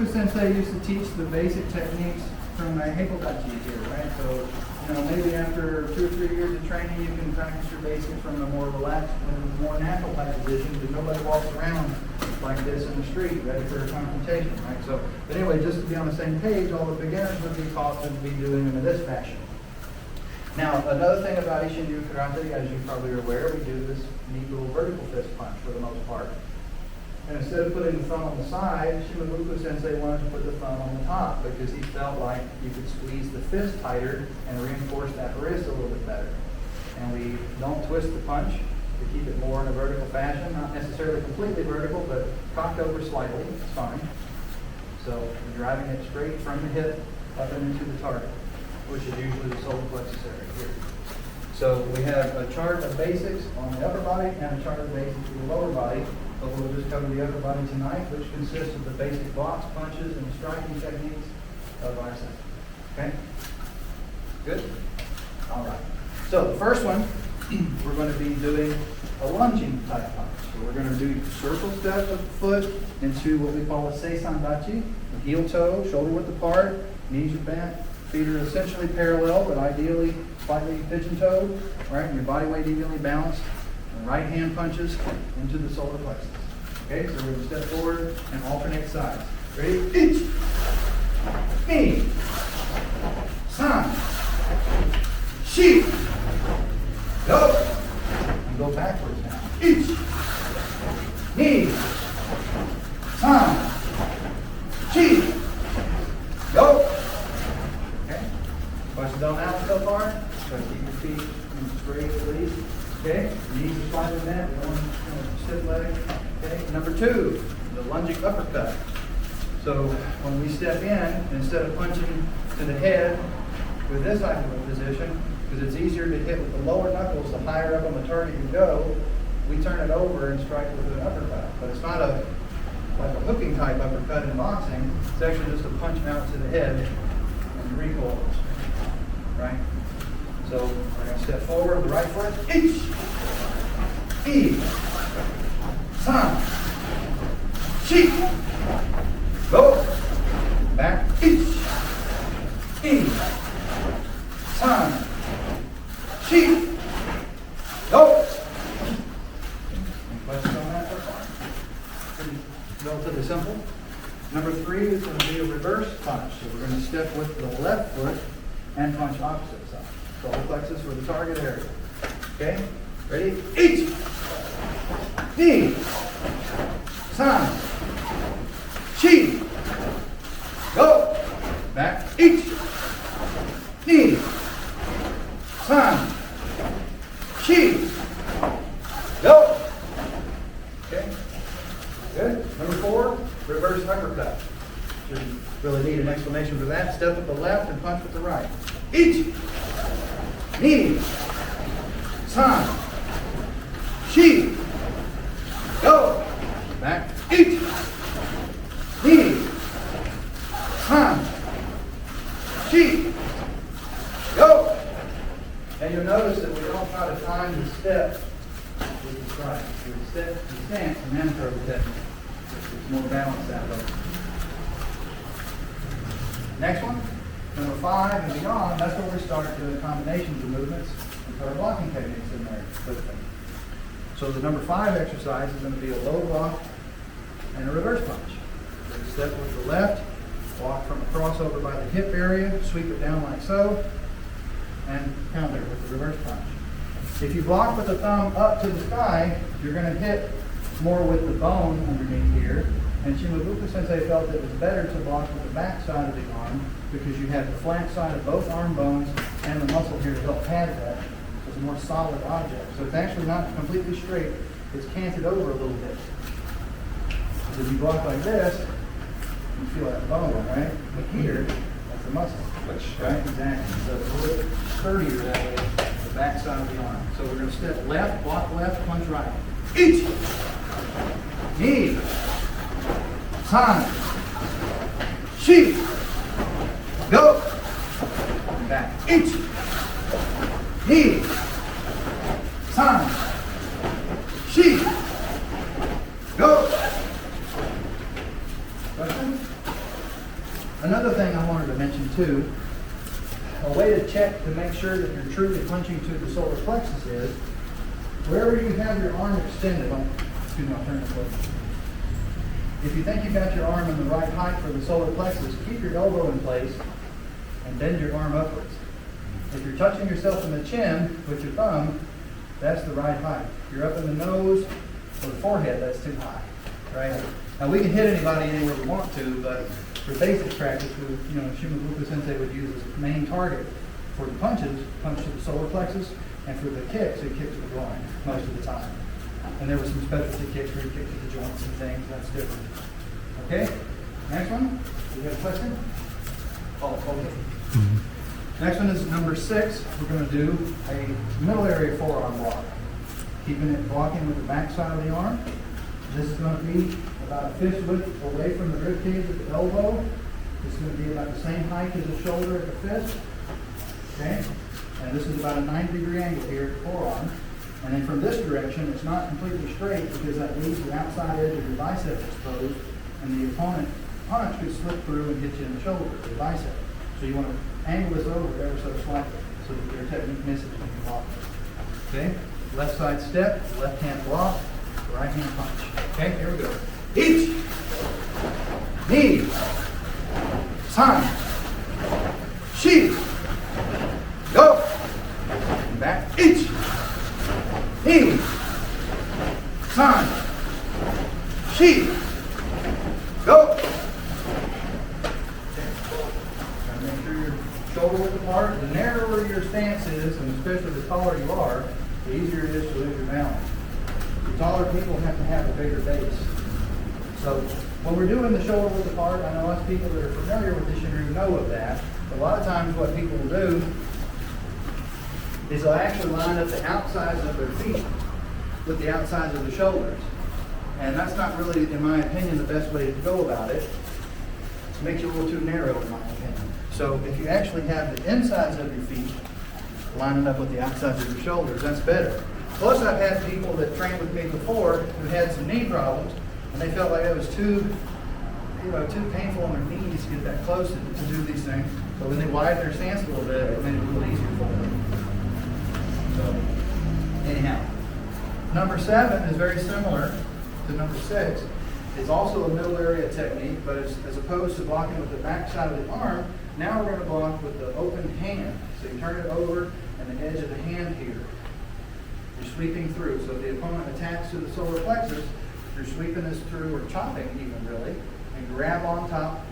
Sensei used to teach the basic techniques from my Heikodachi here, right? So, maybe after 2 or 3 years of training, you can practice your basics from a more relaxed and more natural type position, because nobody walks around like this in the street, ready for a confrontation, right? So, but anyway, just to be on the same page, all the beginners would be taught to be doing them in this fashion. Now, another thing about Isshinryu Karate, as you probably are aware, we do this neat little vertical fist punch for the most part. And instead of putting the thumb on the side, Shimabuku Sensei wanted to put the thumb on the top because he felt like you could squeeze the fist tighter and reinforce that wrist a little bit better. And we don't twist the punch to keep it more in a vertical fashion, not necessarily completely vertical, but cocked over slightly, it's fine. So we're driving it straight from the hip up and into the target, which is usually the solar plexus area here. So we have a chart of basics on the upper body and a chart of basics for the lower body, but we'll just cover the upper body tonight, which consists of the basic blocks, punches, and striking techniques of our sensei. Okay? Good? All right. So the first one, we're going to be doing a lunging type punch. So we're going to do circle step of the foot into what we call a seisandachi, the heel toe, shoulder width apart, knees are bent, feet are essentially parallel, but ideally slightly pigeon-toed, right? And your body weight evenly balanced. And right hand punches into the solar plexus. Okay, so we're going to step forward and alternate sides. Ready? Ich, ni, san, shi, go. And go backwards now. Ich, ni, san, shi, go. Okay, questions on that one so far? So keep your feet straight at least. Okay, knees are slightly bent, we don't want to stiff leg. Okay, number 2, the lunging uppercut. So when we step in, instead of punching to the head with this type of a position, because it's easier to hit with the lower knuckles the higher up on the target you go, we turn it over and strike with an uppercut. But it's not like a hooking type uppercut in boxing. It's actually just a punch out to the head and recoil. Right? So we're going to step forward with the right foot. Ich, ni, san, shi, go. Back. Ich, ni, san, shi, go. Any questions on that so far? Pretty relatively simple. Number 3 is going to be a reverse punch. So we're going to step with the left foot and punch opposite side. Solar plexus for the target area. Okay? Ready? Ich, ni, san, shi, go. Back. Ich, ni, san, shi, go. Okay? Good. Number 4, reverse uppercut. Should really need an explanation for that. Step with the left and punch with the right. Ich, ni, san, shi, go. Back. Ich, ni, san, shi, go. And you'll notice that we don't try to time the step with the strike. We step the stance and then throw the technique. It's more balanced that way. Next one. Number 5 and beyond, that's where we start doing combinations of movements and put our blocking techniques in there. So the number 5 exercise is going to be a low block and a reverse punch. So we step with the left, walk from a crossover by the hip area, sweep it down like so, and counter with the reverse punch. If you block with the thumb up to the sky, you're going to hit more with the bone underneath here. And Shimabuku Sensei felt it was better to block with the back side of the arm because you have the flat side of both arm bones and the muscle here to help pad that. So it's a more solid object. So it's actually not completely straight. It's canted over a little bit. So if you block like this, you feel that bone, right? But here, that's the muscle. Right? Exactly. So it's a little bit sturdier that way, the back side of the arm. So we're going to step left, block left, punch right. Ich, ni, san, shi, go. And back. Ich, ni, san, shi, go. Question? too. A way to check to make sure that you're truly punching to the solar plexus is wherever you have your arm extended. Excuse me, I'll turn this way. If you think you've got your arm in the right height for the solar plexus, keep your elbow in place and bend your arm upwards. If you're touching yourself in the chin with your thumb, that's the right height. If you're up in the nose or the forehead, that's too high, right? Now we can hit anybody anywhere we want to, but for basic practice, Isshinryu sensei would use as a main target for the punches, punch to the solar plexus, and for the kicks, he kicks the groin most of the time. And there were some specialty kicks where he kicked to the joints and things. That's different. Okay? Next one. Do you have a question? Oh, okay. Next one is number 6. We're going to do a middle area forearm block. Keeping it blocking with the back side of the arm. This is going to be about a fist width away from the rib cage at the elbow. This is going to be about the same height as the shoulder at the fist. Okay? And this is about a 90-degree angle here at the forearm. And then from this direction, it's not completely straight because that leaves the outside edge of your bicep exposed, and the opponent punch could slip through and hit you in the shoulder, the bicep. So you want to angle this over ever so slightly so that your technique misses when you block. Okay? Left side step, left hand block, right hand punch. Okay, here we go. Each, knee, san, shi, go, and back, each, knee, san, shi, go. Gotta make sure your shoulder width apart. The narrower your stance is, and especially the taller you are, the easier it is to lose your balance. The taller people have to have a bigger base. So when we're doing the shoulder width apart, I know lots of people that are familiar with Isshinryu know of that. But a lot of times what people will do is they'll actually line up the outsides of their feet with the outsides of the shoulders. And that's not really, in my opinion, the best way to go about it. It makes you a little too narrow, in my opinion. So if you actually have the insides of your feet lining up with the outsides of your shoulders, that's better. Plus, I've had people that trained with me before who had some knee problems, and they felt like it was too painful on their knees to get that close to do these things. But when they widened their stance a little bit, it made it a little easier for them. So, anyhow, number 7 is very similar to number 6. It's also a middle area technique, but as opposed to blocking with the back side of the arm, now we're going to block with the open hand. So you turn it over and the edge of the hand here. You're sweeping through. So if the opponent attacks to the solar plexus, you're sweeping this through, or chopping even really, and grab on top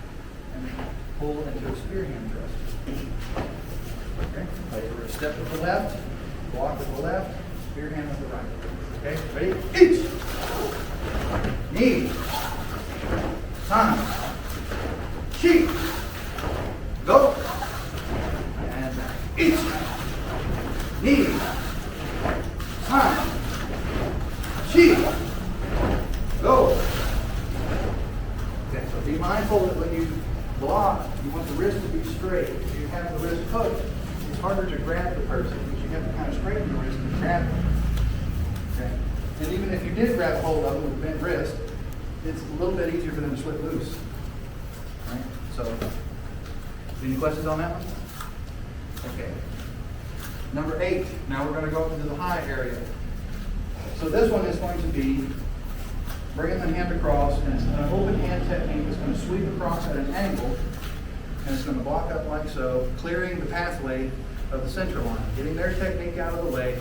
and pull into a spear hand thrust. Okay? We're going to step with the left, block with the left, spear hand with the right. Okay? Ready? Each! Knee. San. Shi. Go. And back. Each. Knee. San. Shi. Go. Okay, so be mindful that when you block, you want the wrist to be straight. If you have the wrist hooked, it's harder to grab the person because you have to kind of straighten the wrist and grab them. Okay? And even if you did grab hold of them with a bent wrist, it's a little bit easier for them to slip loose. Right? So, any questions on that one? Okay. Number 8. Now we're going to go into the high area. So this one is going to be bringing the hand across, and it's an open hand technique that's going to sweep across at an angle, and it's going to block up like so, clearing the pathway of the center line. Getting their technique out of the way,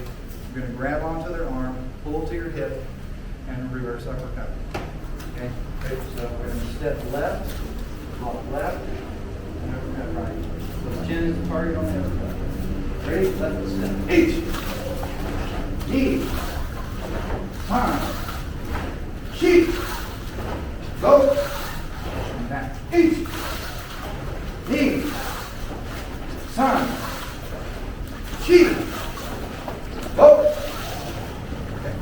you're going to grab onto their arm, pull to your hip, and reverse uppercut. Okay? So we're going to step left, block left, and uppercut right. So the chin is the target on the uppercut. Ready? Left step. Each. Knee. San. Shi. Go. And back. Each. Knee. San. Shi. Go. Okay.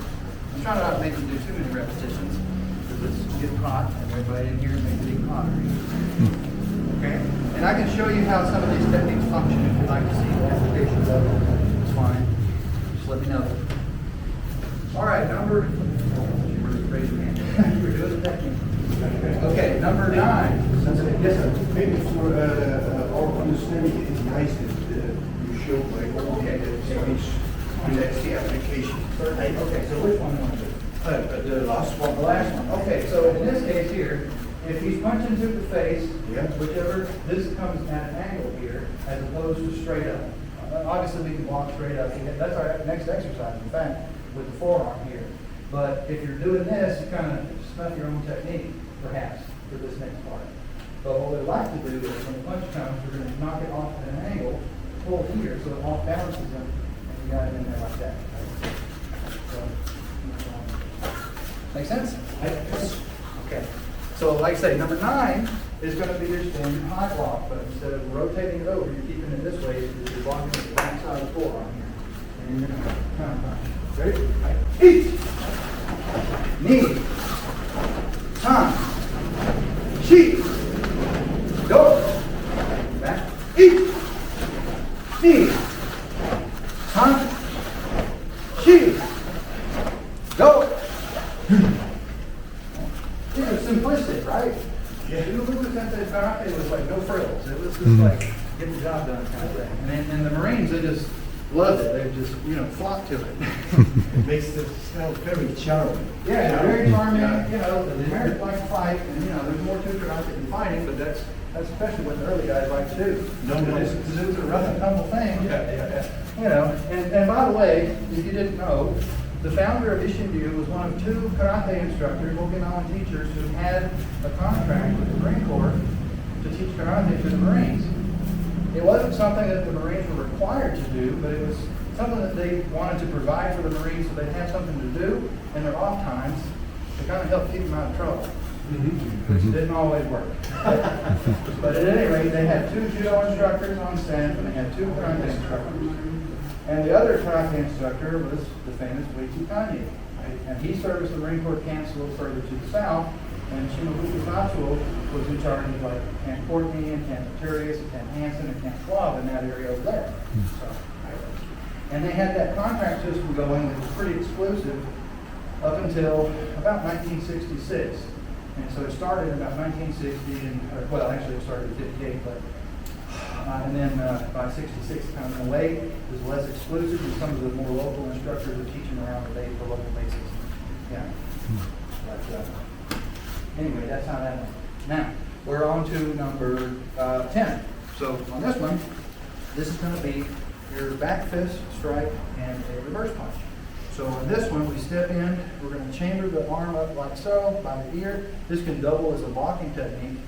I'm trying not to make you do too many repetitions because it's getting hot and everybody in here makes it even hotter. Okay? And I can show you how some of these techniques function if you'd like to see the application of them. It's fine. Just let me know. All right, raise your hand. We're doing the technique. Okay, number 9. Yes, sir. Maybe for our it's nice that you show like all the activities, and that's the application. Okay, so which one do you want to do? The last one. The last one. Okay, so in this case here, if he's punching through the face, Yeah. whichever, this comes at an angle here, as opposed to straight up. Obviously, we can walk straight up. That's our next exercise, in fact, with the forearm here. But if you're doing this, you kind of snuff your own technique, perhaps, for this next part. But what we like to do is when the punch comes, we're going to knock it off at an angle, pull here, so it off balances him, and you got it in there like that. So, make sense? Okay. So like I say, number 9 is going to be your standard high block, but instead of rotating it over, you're keeping it this way, you're blocking the back side of the forearm here. And you're going to kind of punch. Ready? Right. Eat! Knee. Time. Sheet. Go. Back. Eat. Knee. Time. Sheet. Go. These are simplistic, right? Yeah. You look at that karate was like no frills. It was just like get the job done kind of thing. And the Marines, they just loved it. They just flocked to it. It makes the style very charming. Yeah, very charming. You know, the Americans like to fight, and there's more to karate than fighting, but that's especially what the early guys like to do. No. Because it was a rough and tumble thing. Yeah. And by the way, if you didn't know, the founder of Isshinryu was one of 2 karate instructors, Okinawan teachers, who had a contract with the Marine Corps to teach karate to the Marines. It wasn't something that the Marines were required to do, but it was something that they wanted to provide for the Marines so they'd have something to do in their off times to kind of help keep them out of trouble. Which didn't always work. But at any rate, they had 2 judo instructors on staff, and they had 2 karate instructors. And the other karate instructor was the famous Weiki Kanye. And he serviced the Marine Corps camps a little further to the south. And Shimabuku Satsuo was in charge of like Camp Courtney and Camp Victorious and Camp Hansen and Camp Schwab in that area over there. So, and they had that contract system going that was pretty exclusive up until about 1966. And so it started in about 1960, actually it started in 58, but and then by 66, kind of in a way, it was less exclusive, and some of the more local instructors were teaching around the local bases. Yeah. But anyway, that's how that went. Now, we're on to number 10. So on this one, this is going to be your back fist strike and a reverse punch. So on this one, we step in, we're going to chamber the arm up like so, by the ear. This can double as a blocking technique.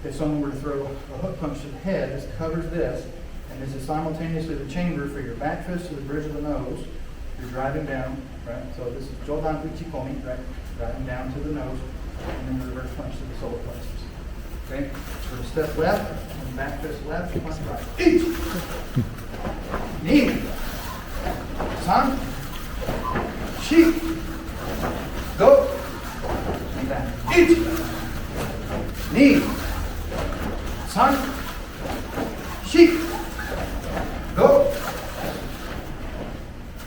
If someone were to throw a hook punch to the head, this covers this, and this is simultaneously the chamber for your back fist to the bridge of the nose. You're driving down, right? So this is Jodan Uchikomi, right? Driving down to the nose, and then the reverse punch to the solar plexus. Okay? So step left, and back fist left, punch right. Each! Knee! San! Sheep! Go! And back. Each! Knee! San! Sheep! Go!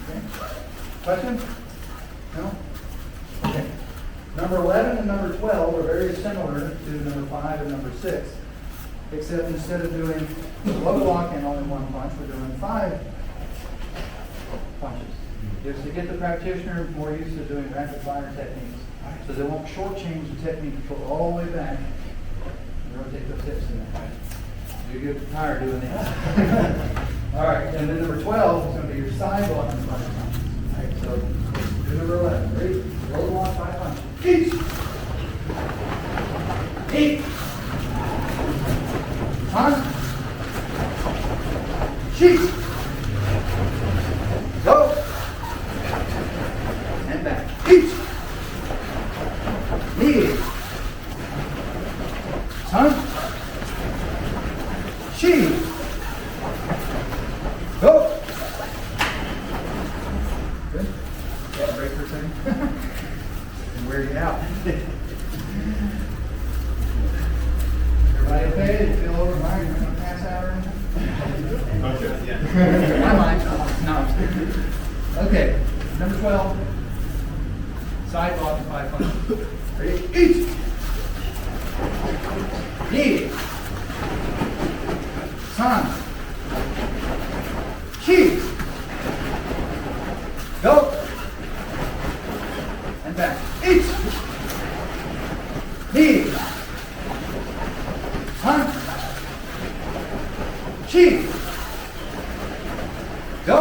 Okay. Question? No? Okay. Number 11 and number 12 are very similar to number 5 and number 6, except instead of doing low block and only 1 punch, we're doing 5 punches. It's to get the practitioner more used to doing rapid fire techniques, so they won't shortchange the technique and pull all the way back and rotate those hips in there. You get tired doing this. All right, and then number 12 is going to be your side block and 5 punches. All right, so do number 11. Ready? Low block, 5 punches. Each. Eight. One. Sheet. Go. And back. Each. Knee. Son. Sheet. Go. Good. Got a break for a second? And wear you out. Everybody okay? You feel over mine? You're going to pass out or anything? Okay, yeah. My mind. No. Okay. Number 12. Side block and 5 punches. Ready? Each. Knee. San. Chi. Go. And back. Ich. Ni. San. Chi. Go.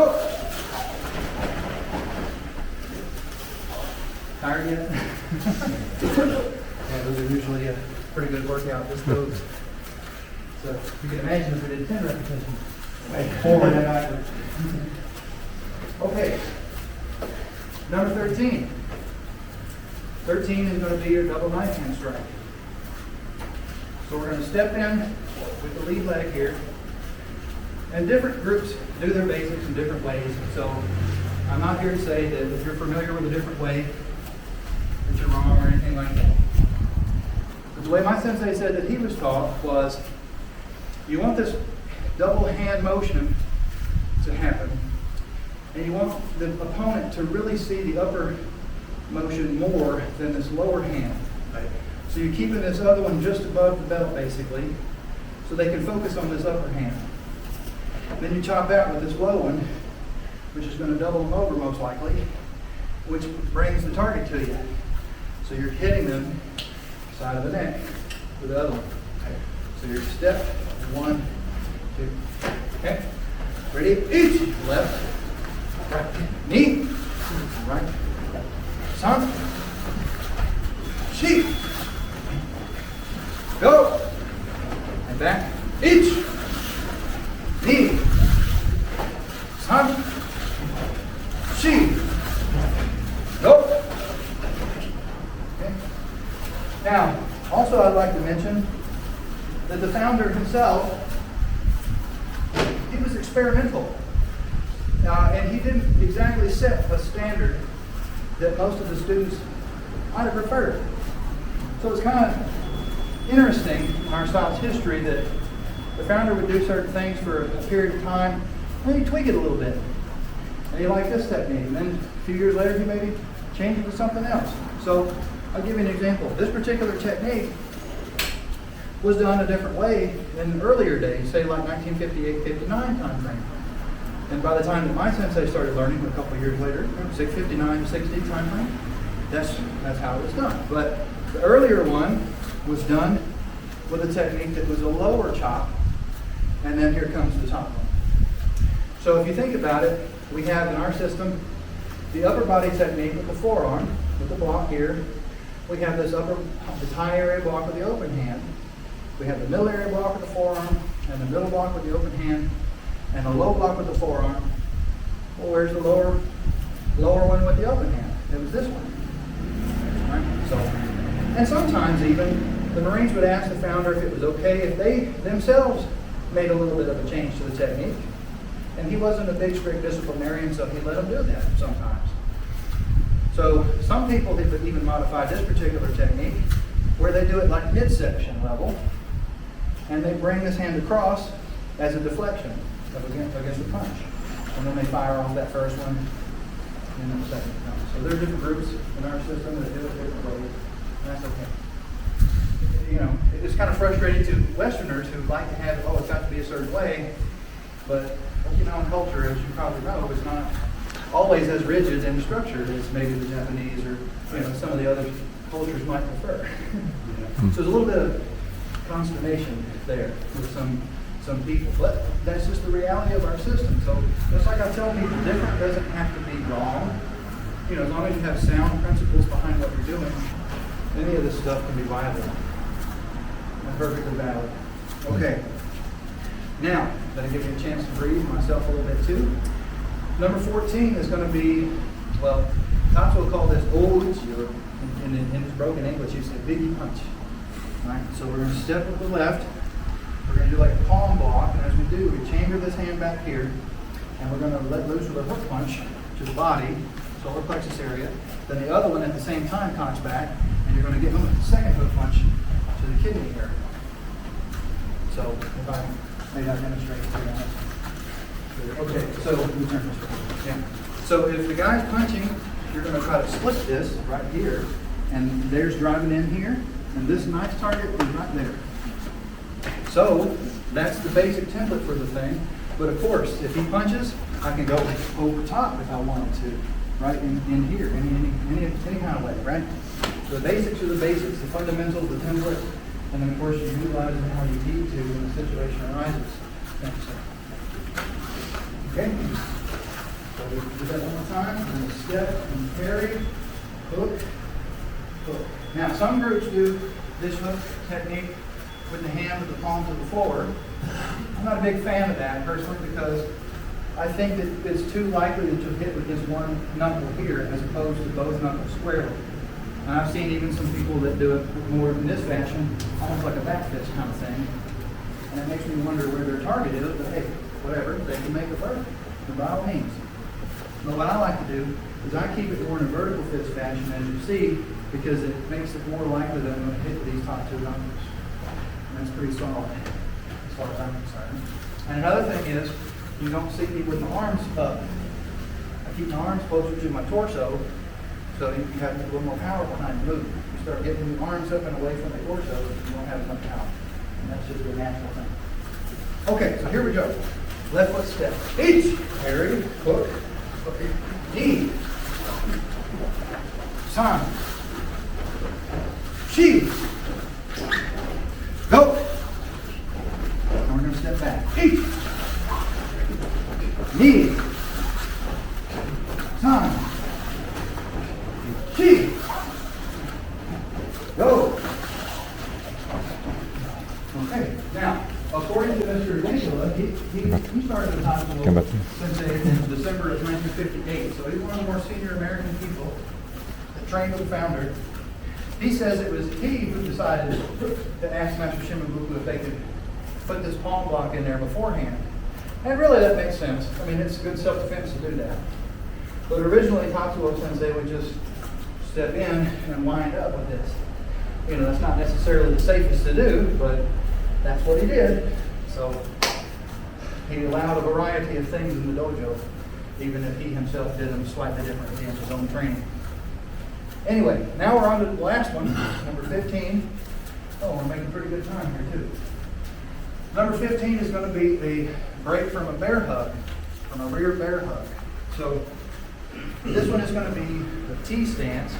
Tired yet? Yeah, those are usually a pretty good workout, just those. So you can imagine if we did 10 repetitions, forward and backward. Okay, number 13. 13 is going to be your double knife hand strike. So we're going to step in with the lead leg here. And different groups do their basics in different ways. So I'm not here to say that if you're familiar with a different way, that you're wrong or anything like that. But the way my sensei said that he was taught was, you want this double hand motion to happen, and you want the opponent to really see the upper motion more than this lower hand. Right? So you're keeping this other one just above the belt, basically, so they can focus on this upper hand. Then you chop out with this low one, which is going to double them over most likely, which brings the target to you. So you're hitting them side of the neck with the other one. So your step, 1, 2. Okay? Ready? Each. Left. Right. Knee. Right. San. Chi. Go. And back. Each. Knee. San. Chi. Go. Okay. Now, also I'd like to mention that the founder himself, he was experimental. And he didn't exactly set a standard that most of the students might have preferred. So it's kind of interesting in our style's history that the founder would do certain things for a period of time, and he'd tweak it a little bit. And he liked this technique, and then a few years later he maybe changed it to something else. So I'll give you an example. This particular technique was done a different way in earlier days, say like 1958-59 time frame. And by the time that my sensei started learning, a couple of years later, 59-60 time frame, that's how it was done. But the earlier one was done with a technique that was a lower chop, and then here comes the top one. So if you think about it, we have in our system the upper body technique with the forearm, with the block here. We have this high area block with the open hand. We have the middle area block with the forearm, and the middle block with the open hand, and the low block with the forearm. Well, where's the lower one with the open hand? It was this one. Right? So, and sometimes even the Marines would ask the founder if it was okay if they themselves made a little bit of a change to the technique. And he wasn't a big, strict disciplinarian, so he let them do that sometimes. So some people have even modified this particular technique where they do it like midsection level, and they bring this hand across as a deflection against the punch. And then they fire off that first one, and then the second one. So there are different groups in our system that do it different ways, and that's okay. You know, it's kind of frustrating to Westerners who like to have, it's got to be a certain way, but Okinawan culture, as you probably know, is not always as rigid and structured as maybe the Japanese or some of the other cultures might prefer. So there's a little bit of consternation there with some people, but that's just the reality of our system. So just like I tell people, different doesn't have to be wrong. As long as you have sound principles behind what you're doing, any of this stuff can be viable and perfectly valid. Okay. Now, that'll give me a chance to breathe myself a little bit too. Number 14 is going to be, Tatsu will call this ouchi, or in his broken English, you say biggie punch. Right? So we're going to step with the left. We're going to do like a palm block, and as we do, we chamber this hand back here, and we're going to let loose with a hook punch to the body, solar plexus area. Then the other one at the same time cocks back, and you're going to get him with the second hook punch to the kidney area. So if I may not demonstrate for you guys. Okay, so let me turn this way. Yeah. So if the guy's punching, you're going to try to split this right here, and there's driving in here, and this nice target is right there. So that's the basic template for the thing. But of course, if he punches, I can go over top if I wanted to, right in here, any kind of way, right? So the basics are the basics, the fundamentals, the template, and then of course you utilize it how you need to when the situation arises. Okay? So we do that one more time. We're going to step and parry, hook, hook. Now some groups do this hook technique with the hand with the palm to the floor. I'm not a big fan of that personally because I think that it's too likely to hit with this one knuckle here as opposed to both knuckles squarely. And I've seen even some people that do it more in this fashion, almost like a back fist kind of thing. And it makes me wonder where their target is, but hey, whatever, they can make it work, by all means. But what I like to do is I keep it more in a vertical fist fashion, as you see, because it makes it more likely that I'm going to hit with these top two knuckles. And that's pretty solid, as far as I'm concerned. And another thing is, you don't see me with my arms up. I keep my arms closer to my torso, so you have a little more power behind the move. You start getting the arms up and away from the torso, you won't have as much power. And that's just a natural thing. Okay, so here we go. Left foot step. Each. Parry, hook, hook, knee. San. Shi. Go. And we're going to step back. Each. Knee. San. Shi. Go. Okay, now, according to Mr. Nicola, he started the hospital sensei in December of 1958, so he's one of the more senior American people that trained with the founder. He says it was he who decided to ask Master Shimabuku if they could put this palm block in there beforehand. And really that makes sense. I mean, it's good self-defense to do that. But originally, Tatsuo Sensei would just step in and wind up with this. You know, that's not necessarily the safest to do, but that's what he did. So he allowed a variety of things in the dojo, even if he himself did them slightly differently in his own training. Anyway, now we're on to the last one, number 15. Oh, we're making pretty good time here too. Number 15 is going to be a break from a bear hug, from a rear bear hug. So this one is going to be the T stance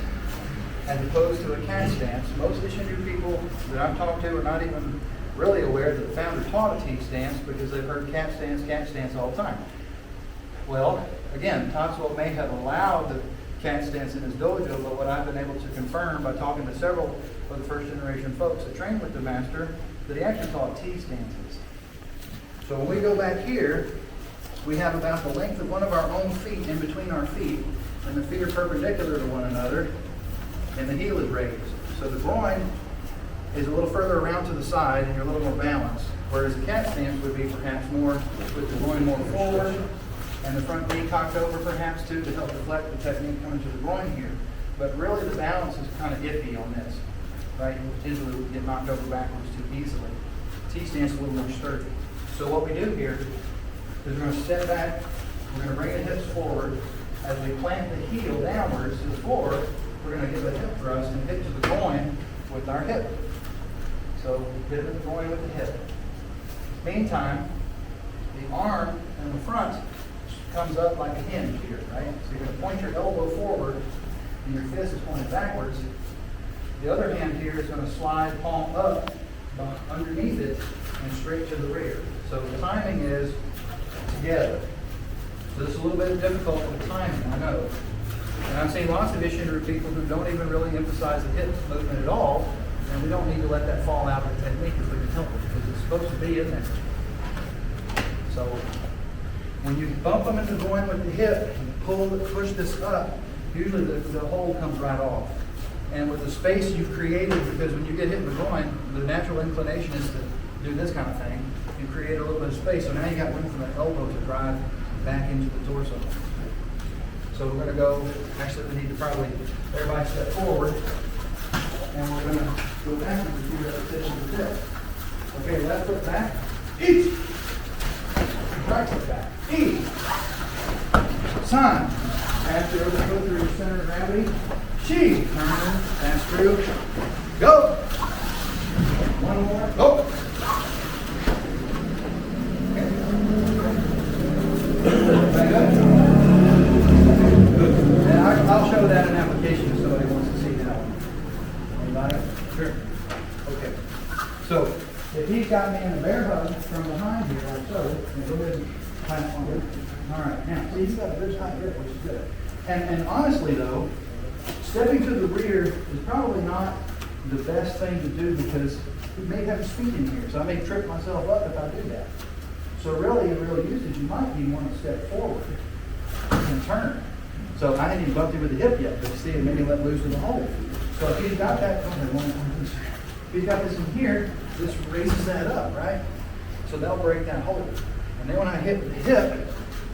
as opposed to a cat stance. Most Isshinryu people that I've talked to are not even really aware that the founder taught a T stance because they've heard cat stance all the time. Well, again, Tatsuo may have allowed the cat stance in his dojo, but what I've been able to confirm by talking to several of the first generation folks that trained with the master, that he actually taught T stances. So when we go back here, we have about the length of one of our own feet in between our feet, and the feet are perpendicular to one another, and the heel is raised. So the groin is a little further around to the side, and you're a little more balanced, whereas the cat stance would be perhaps more with the groin more forward, and the front knee cocked over perhaps too to help reflect the technique coming to the groin here. But really the balance is kind of iffy on this, right? You usually get knocked over backwards too easily. T-stance is a little more sturdy. So what we do here is we're going to step back, we're going to bring the hips forward. As we plant the heel downwards to the floor, we're going to give a hip thrust and hit to the groin with our hip. So hit the groin with the hip. Meantime, the arm in the front comes up like a hinge here, right? So you're going to point your elbow forward and your fist is pointed backwards. The other hand here is going to slide palm up underneath it and straight to the rear. So the timing is together. So this is a little bit difficult with the timing, I know. And I've seen lots of Isshinryu people who don't even really emphasize the hip movement at all, and we don't need to let that fall out of the technique if we can help it, because it's supposed to be in there. So when you bump them into going with the hip and push this up, usually the hole comes right off. And with the space you've created, because when you get hit in the groin, the natural inclination is to do this kind of thing. You create a little bit of space, so now you got room for the elbow to drive back into the torso. So we're going to go, actually we need to probably, everybody step forward, and we're going to go backwards a few repetitions of this. Okay, left foot back, each. Right foot back, each. San. Pass the other foot through your center of gravity. Shi. Turn, pass through. Go. One more, go. got me in a bear hug from behind here, like so. And go ahead and clamp on it. All right, now, see, he's got a good high grip, which is good. And honestly, though, stepping to the rear is probably not the best thing to do because he may have his feet in here, so I may trip myself up if I do that. So really, in real usage, you might be want to step forward and turn. So I hadn't even bumped him with the hip yet, but see, it made me let loose of the hold. So if he's got that, if he's got this in here, this raises that up, right? So they'll break that hold. And then when I hit the hip,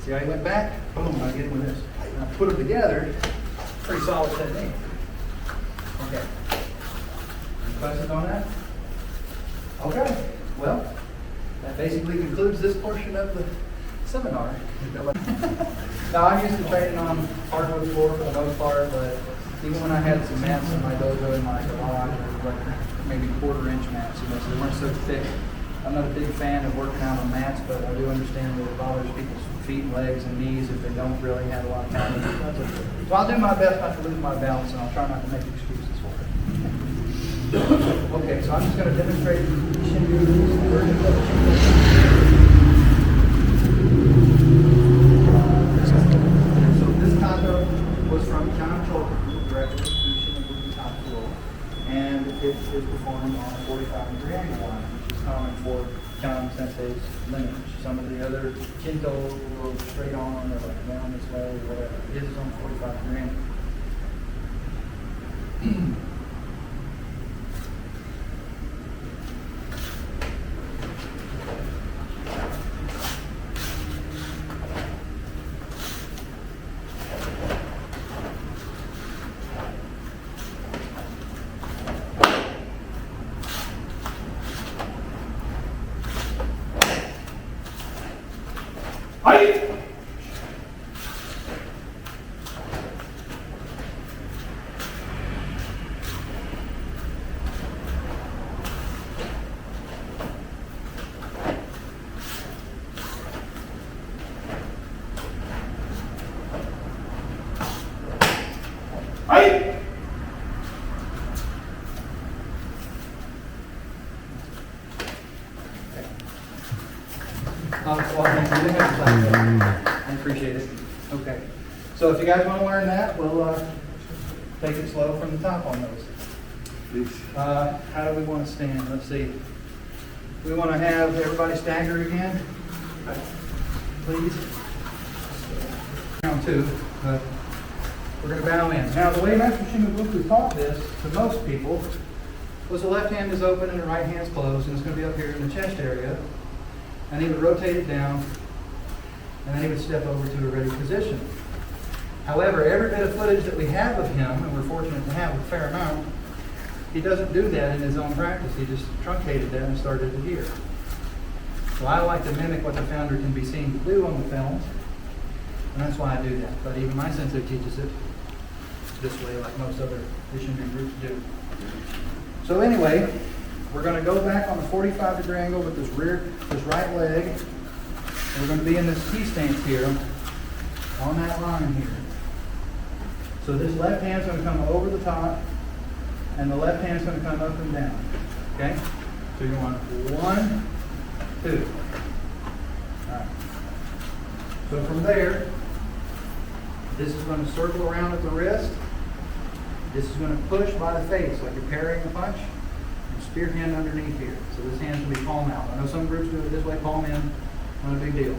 see how he went back? Boom, I get him with this. And I put them together, pretty solid technique. Okay. Any questions on that? Okay, well, that basically concludes this portion of the seminar. Now, I'm used to training on hardwood floor for the most part, but even when I had some mats in my dojo in my garage, they were like maybe quarter-inch mats, you know, so they weren't so thick. I'm not a big fan of working out on mats, but I do understand that it bothers people's feet and legs and knees if they don't really have a lot of time. So I'll do my best not to lose my balance, and I'll try not to make excuses for it. Okay, so I'm just going to demonstrate Isshinryu version of So this kata was from Chanto Kata, Isshinryu Karate, and it is performed on a 45-degree angle line, which is common for Chan Sensei's lineage. Some of the other Chinto will go straight on or like down this way or whatever. His is on 45-degree angle. I appreciate it. Okay. So if you guys want to learn that, we'll take it slow from the top on those. Please. How do we want to stand? Let's see. We want to have everybody stagger again. Please. Round two. We're going to bow in. Now, the way Master Shimobuku taught this to most people was the left hand is open and the right hand's closed, and it's going to be up here in the chest area. And he would rotate it down, and then he would step over to a ready position. However, every bit of footage that we have of him, and we're fortunate to have a fair amount, he doesn't do that in his own practice. He just truncated that and started it here. So I like to mimic what the founder can be seen to do on the films, and that's why I do that. But even my sensei teaches it this way, like most other Isshinryu groups do. So anyway, we're going to go back on a 45-degree angle with this right leg. And we're going to be in this T stance here, on that line here. So this left hand's going to come over the top, and the left hand's going to come up and down. Okay? So you're going 1, 2. All right. So from there, this is going to circle around at the wrist. This is going to push by the face, like you're parrying a punch. Spear hand underneath here. So this hand's going to be palm out. I know some groups do it this way, palm in, not a big deal.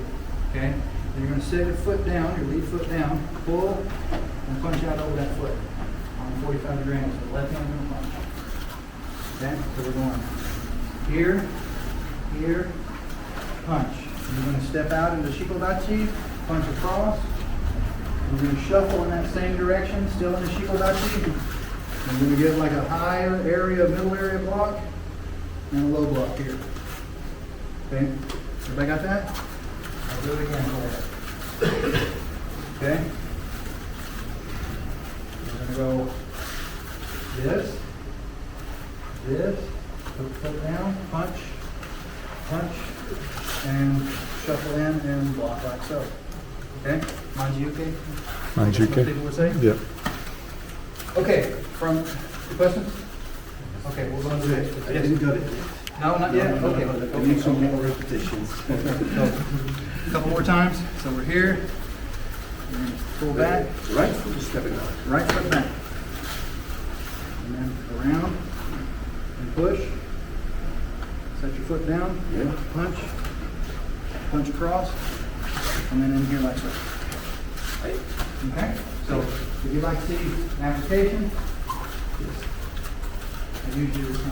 Okay? Then you're going to set your foot down, your lead foot down, pull, and punch out over that foot on 45-degree angle. So the left hand's going to punch. Okay? So we're going here, here, punch. And you're going to step out into Shikodachi, punch across. And you're going to shuffle in that same direction, still in the Shikodachi. I'm going to give like a higher area, middle area block, and a low block here. Okay? Everybody got that? I'll do it again for you. Okay? We're going to go this, put the foot down, punch, and shuffle in and block like so. Okay? Manji-uke? Manji-uke. People would say? Yeah. Okay, from the questions? Okay, we'll go to the next. I didn't got it. No, not yet? Okay. I need some more repetitions. So, a couple more times. So we're here. We're gonna pull back. Right foot is stepping out. Right foot back. And then around and push. Set your foot down. Yeah. Punch. Punch across. And then in here like so. Okay? So if you'd like to see an application, I usually just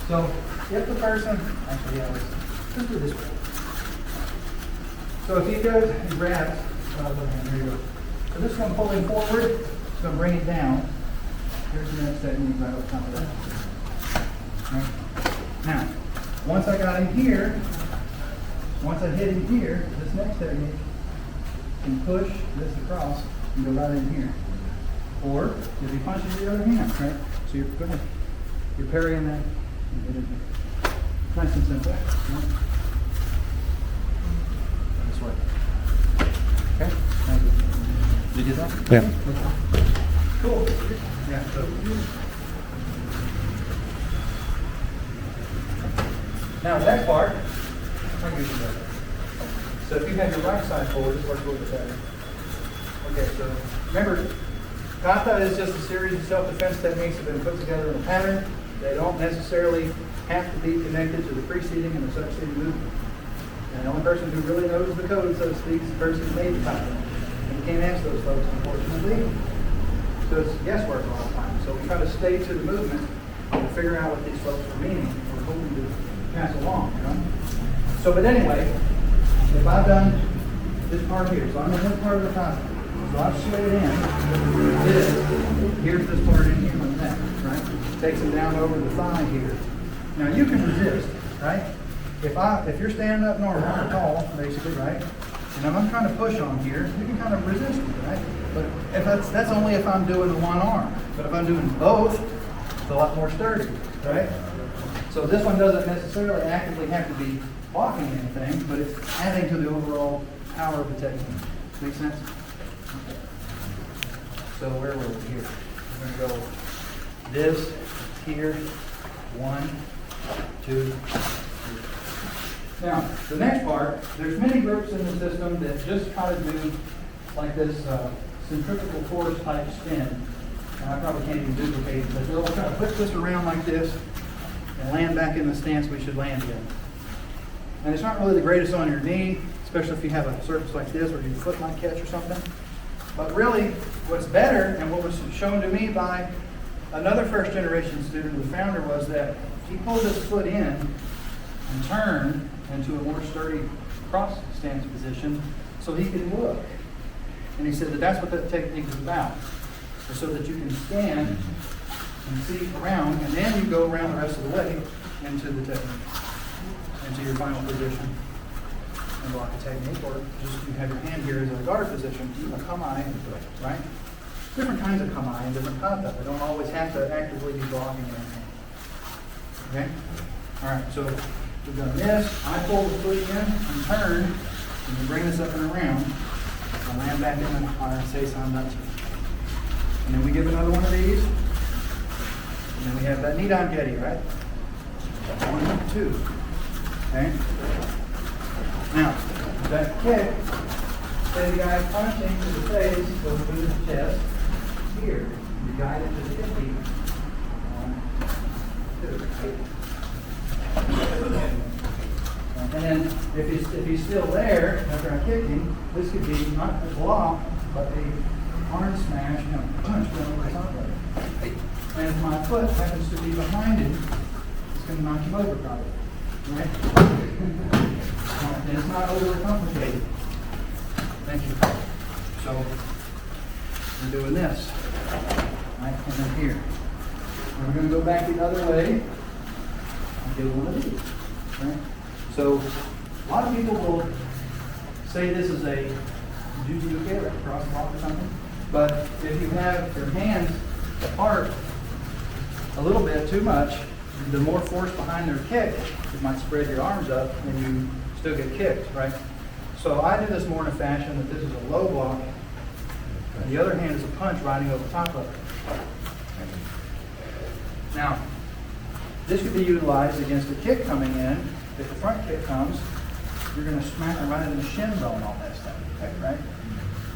so if the person, actually yeah, let's do it this way. So if he goes and grabs, there you go. So this one pulling forward, it's going to bring it down. Here's the next technique right up top of that. Right. Now, once I got him here, once I hit him here, this next technique can push this across and go right in here. Or if he punches the other hand, right? So you're parrying that and get in here. Nice and simple. Right? This way. Okay? Thank you. Did you get that? Yeah. Okay. Cool. Yeah. So. Now the next part, I'll give you that. So if you have your right side forward, this works a little bit better. Okay, so remember, kata is just a series of self-defense techniques that have been put together in a pattern. They don't necessarily have to be connected to the preceding and the succeeding movement. And the only person who really knows the code, so to speak, is the person who made the kata. And you can't ask those folks, unfortunately. So it's guesswork a lot of times. So we try to stay to the movement and figure out what these folks are meaning or hoping to pass along, you know? So, but anyway, if I've done this part here, so I'm in this part of the kata. So I've slid in, here's this part in here on the neck, right? Takes it down over the thigh here. Now you can resist, right? If you're standing up normal, or tall, basically, right? And I'm trying to push on here, you can kind of resist me, right? But if that's only if I'm doing the one arm. But if I'm doing both, it's a lot more sturdy, right? So this one doesn't necessarily actively have to be blocking anything, but it's adding to the overall power of the technique. Make sense? Okay. So where were we here? We're going to go this, here, 1, 2, 3. Now, the next part, there's many groups in the system that just try to do like this centrifugal force type spin. And I probably can't even duplicate it, but they'll try to put this around like this and land back in the stance we should land in. And it's not really the greatest on your knee, especially if you have a surface like this where your foot might catch or something. But really, what's better, and what was shown to me by another first generation student, the founder, was that he pulled his foot in and turned into a more sturdy cross stance position so he could look. And he said that that's what that technique is about, so that you can stand and see around, and then you go around the rest of the way into the technique, into your final position and block a technique, or just you have your hand here as a guard position, a kamae, right? Different kinds of kamae and different kata. They don't always have to actively be blocking anything. Okay? All right, so we've done this. I pull the foot in and turn, and we bring this up and around. I land back in the say sign nuts. And then we give another one of these. And then we have that knee down getty, right? 1, 2. Okay? Now, that kick, say the guy punching to the face, goes through the chest, here. You guide it to the hip beat. 1, 2. And then if he's still there after I kicked him, this could be not a block, but a arm smash, punch going over the top of it. And if my foot happens to be behind him, it's going to knock him over probably. Right? And it's not overcomplicated. Thank you. So we're doing this. Right? And then here. And we're going to go back the other way and do one of these. Right? So a lot of people will say this is a jujuke, like a cross block or something. But if you have your hands apart a little bit too much, the more force behind their kick, it might spread your arms up and you still get kicked, right? So I do this more in a fashion that this is a low block, and the other hand is a punch riding over top of it. Now, This could be utilized against a kick coming in. If the front kick comes, you're going to smack them right in the shin bone on that stuff, okay, right?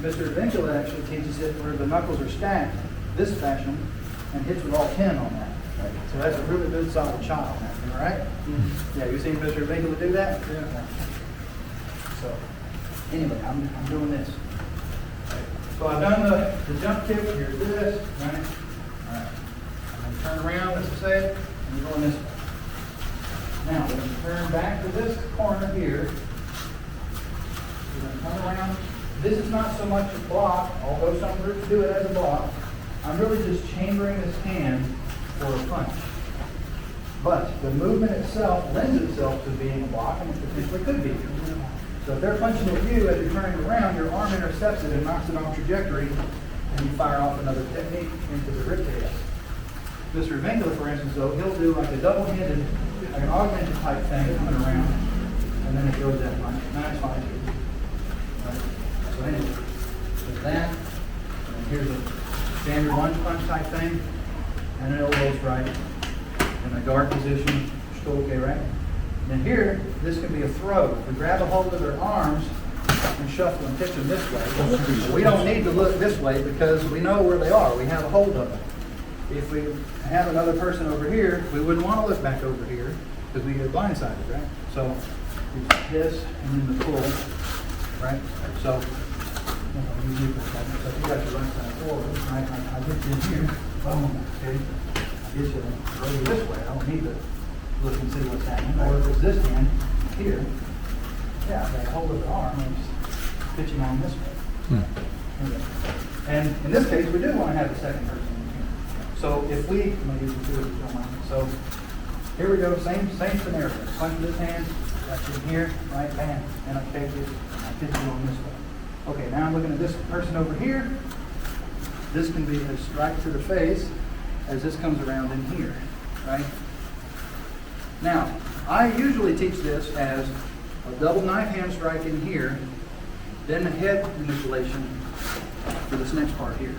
Mr. Vincula actually teaches it where the knuckles are stacked this fashion and hits with all 10 on that. Right? So that's a really good solid shot on that, all right? Mm-hmm. Yeah, you seen Mr. Vincula do that? Yeah. So, anyway, I'm doing this. So I've done the jump kick, here's this, right? All right. I'm going to turn around, as I said, and we're going this way. Now, we're going to turn back to this corner here. We're going to turn around. This is not so much a block, although some groups do it as a block. I'm really just chambering this hand for a punch. But the movement itself lends itself to being a block, and it potentially could be. So if they're punching at you as you're turning around, your arm intercepts it and knocks it off trajectory, and you fire off another technique into the ribcage. Mr. Vincula, for instance, though, he'll do like a double-handed, like an augmented type thing coming around, and then it goes that punch. And that's fine. Right? So anyway, there's that. And here's a standard lunge punch type thing, and an elbow strike in a guard position. Still okay, right? And then here, this can be a throw. We grab a hold of their arms and shuffle and pitch them this way. We don't need to look this way because we know where they are. We have a hold of them. If we have another person over here, we wouldn't want to look back over here because we get blindsided, right? So this and then the pull, right? So you got your right side forward, right? I get you in here, boom, okay? I get you over this way. I don't need to look and see what's happening. Or if it's this hand here, yeah, I got hold of the arm and just pitching on this way. And in this case, we do want to have the second person. So if we, maybe we do it, don't mind. So here we go, same scenario. Punch this hand, that's in here, right, bam, and I take it, I pitch it on this way. Okay, now I'm looking at this person over here. This can be a strike to the face as this comes around in here, right? Now, I usually teach this as a double knife hand strike in here, then a head manipulation for this next part here.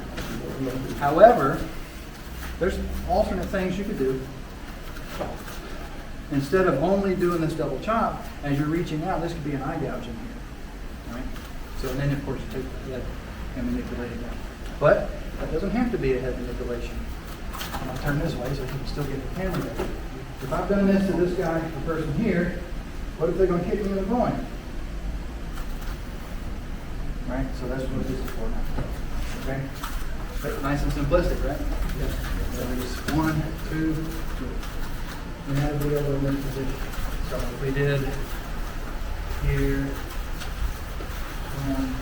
However, there's alternate things you could do. Instead of only doing this double chop, as you're reaching out, this could be an eye gouge in here. Right? So then, of course, you take the head and manipulate it down. But that doesn't have to be a head manipulation. I'm going to turn this way so you can still get the camera there. If I've done this to this guy, the person here, what if they're going to kick me in the groin? Right? So that's what this is for now. Okay? But nice and simplistic, right? Yes. There's 1, 2, 3. We have the other limb position. So if we did here, and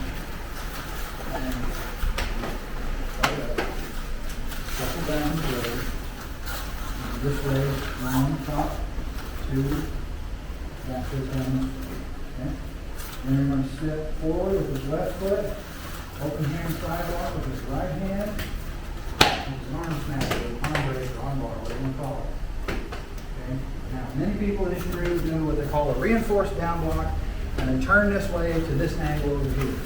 shuffle down the way. This way, 1, top, 2, back this down. Okay. Then you're going to step forward with his left foot. Open hand sidewalk with his right hand, and his arm snap, or arm raise, or arm bar, whatever you call it. Okay? Now, many people in Isshinryu do what they call a reinforced down block, and they turn this way to this angle over here.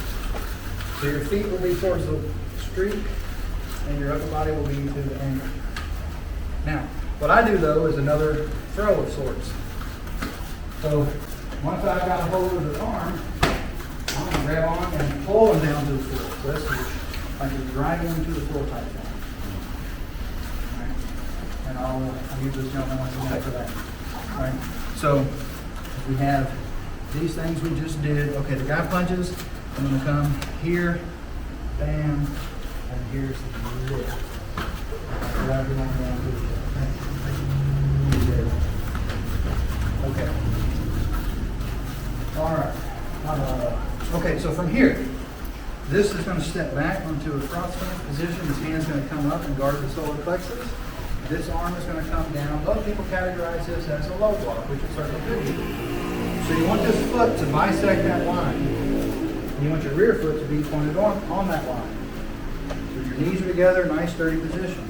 So your feet will be towards the street, and your upper body will be to the angle. Now, what I do though is another throw of sorts. So once I've got a hold of the arm, I'm going to grab on and pull him down to the floor. So that's like you're dragging him to the floor type thing. Right. And I'll use this gentleman once again for that. All right. So we have these things we just did. Okay, the guy punches. I'm going to come here, bam, and here's the lift. Grab him down to the floor. Okay. All right. Okay, so from here, this is going to step back onto a cross stance position. This hand's going to come up and guard the solar plexus. This arm is going to come down. Most people categorize this as a low block, which it certainly could be. So you want this foot to bisect that line. And you want your rear foot to be pointed on that line. So your knees are together, nice sturdy position.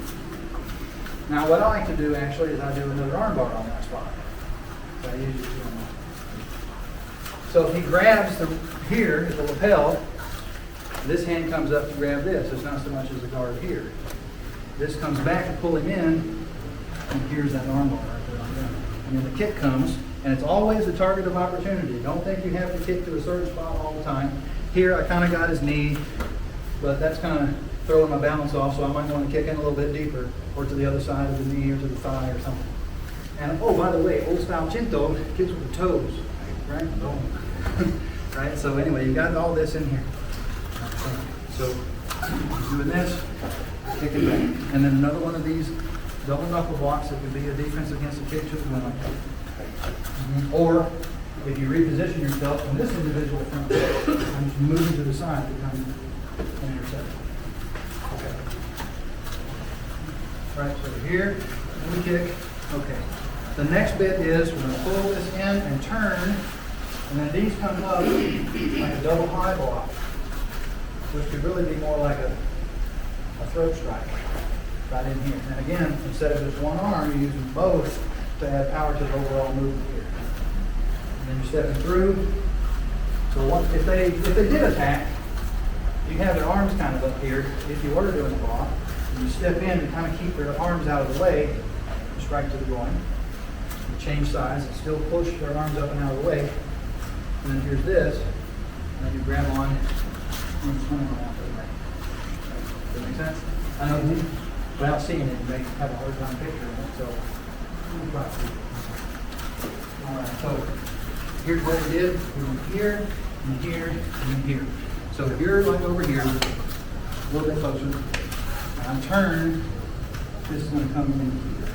Now what I like to do actually is I do another arm bar on that spot. So I usually do that. So if he grabs here at the lapel, this hand comes up to grab this. It's not so much as a guard here. This comes back to pull him in, and here's that arm bar right there on and then the kick comes, and it's always a target of opportunity. Don't think you have to kick to a certain spot all the time. Here, I kind of got his knee, but that's kind of throwing my balance off, so I might want to kick in a little bit deeper, or to the other side of the knee, or to the thigh, or something. And oh, by the way, old style Chinto kicks with the toes, right? Right, so anyway, you got all this in here. So, doing this, kicking back. And then another one of these double knuckle blocks that could be a defense against a kick to the limit. Or, if you reposition yourself from this individual front foot, I'm just moving to the side to come and intercept. Okay. Right, so here, and we kick. Okay. The next bit is we're going to pull this in and turn, and then these come up like a double high block, which could really be more like a throat strike right in here. And again, instead of just one arm, you're using both to add power to the overall movement here. And then you're stepping through. So if they did attack, you have their arms kind of up here. If you were doing a block, and you step in and kind of keep their arms out of the way, you strike to the groin. You change sides and still push their arms up and out of the way. And then here's this, and then you grab on and swing around to the right. Does that make sense? I know without seeing it, you may have a hard time picturing it, so let me try to. All right, so here's what we did. We went here, and here, and here. So if you're like over here, a little bit closer, and I'm turned, this is going to come in here,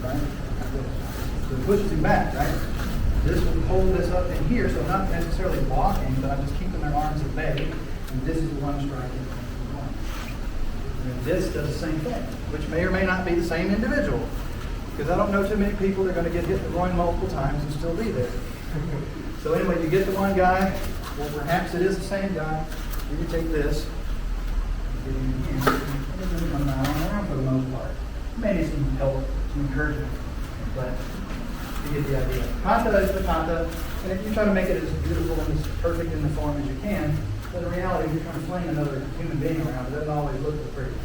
right? So it pushes him back, right? This will hold this up in here, so not necessarily blocking, but I'm just keeping their arms at bay, and this is the one striking. And this does the same thing, which may or may not be the same individual, because I don't know too many people that are going to get hit in the groin multiple times and still be there. So anyway, you get the one guy, or perhaps it is the same guy. You take this, get him in here, and come around for the most part. Maybe some help, some encouragement, but you get the idea. Kata is the kata, and if you try to make it as beautiful and as perfect in the form as you can, but in reality, you're trying to fling another human being around. It doesn't always look the prettiest.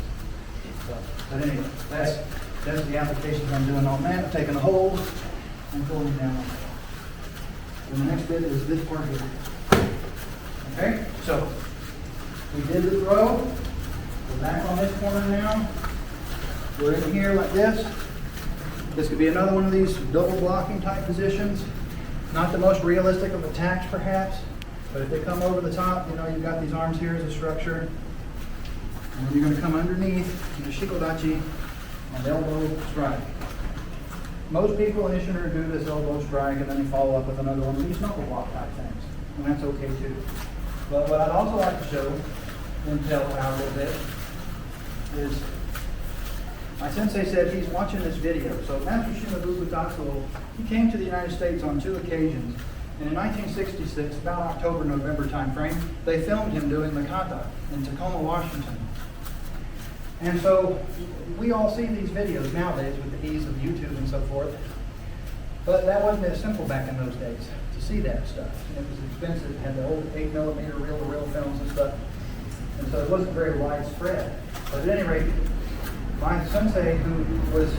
So, but anyway, that's the applications I'm doing on that. I'm taking a hold and pulling it down. And the next bit is this part here. Okay, so we did the throw. We're back on this corner now. We're in here like this. This could be another one of these double blocking type positions. Not the most realistic of attacks, perhaps. But if they come over the top, you know, you've got these arms here as a structure. And then you're going to come underneath the shikodachi and elbow strike. Most people in Isshinryu do this elbow strike and then they follow up with another one of these knuckle block type things. And that's okay too. But what I'd also like to show and tell out a little bit is my sensei said he's watching this video. So Master Isshinryu Karate, he came to the United States on 2 occasions. And in 1966, about October, November time frame, they filmed him doing the kata in Tacoma, Washington. And so we all see these videos nowadays with the ease of YouTube and so forth. But that wasn't as simple back in those days to see that stuff. It was expensive. It had the old 8mm reel-to-reel films and stuff. And so it wasn't very widespread. But at any rate, my sensei, who was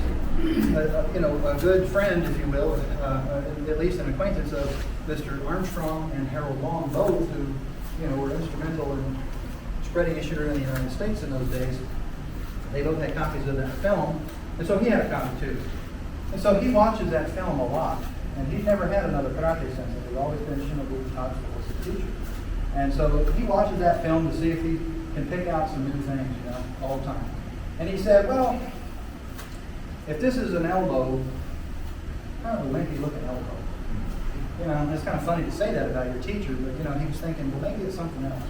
a good friend, if you will, at least an acquaintance of Mr. Armstrong and Harold Long, both who were instrumental in spreading Isshinryu in the United States in those days. They both had copies of that film, and so he had a copy too. And so he watches that film a lot, and he's never had another karate sensei. He's always been Isshinryu Karate as a teacher. And so he watches that film to see if he can pick out some new things, all the time. And he said, well, if this is an elbow, kind of a lengthy looking elbow. It's kind of funny to say that about your teacher, but he was thinking, well, maybe it's something else.